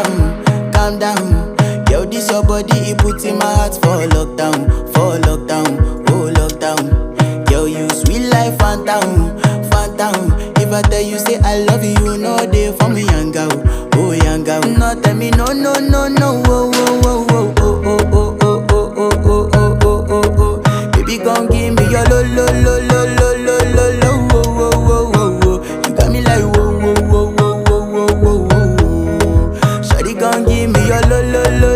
calm down. Yo, this your body, it puts in my heart for lockdown, oh lockdown. Yo, you sweet life, phantom, phantom. If I tell you say I love you, you know they for me, young girl, oh young girl. No, tell me no, no, no, no, oh, oh, oh, oh, oh, oh, oh, oh, oh, oh, oh, oh, oh, oh. Baby, gon' give me your lo, lo, lo, lo, lo, lo, lo, lo, oh, oh, oh, oh, oh. You got me like whoa, whoa, whoa, whoa, whoa, whoa, whoa, whoa. Shawty gon' give me your lo, lo, lo.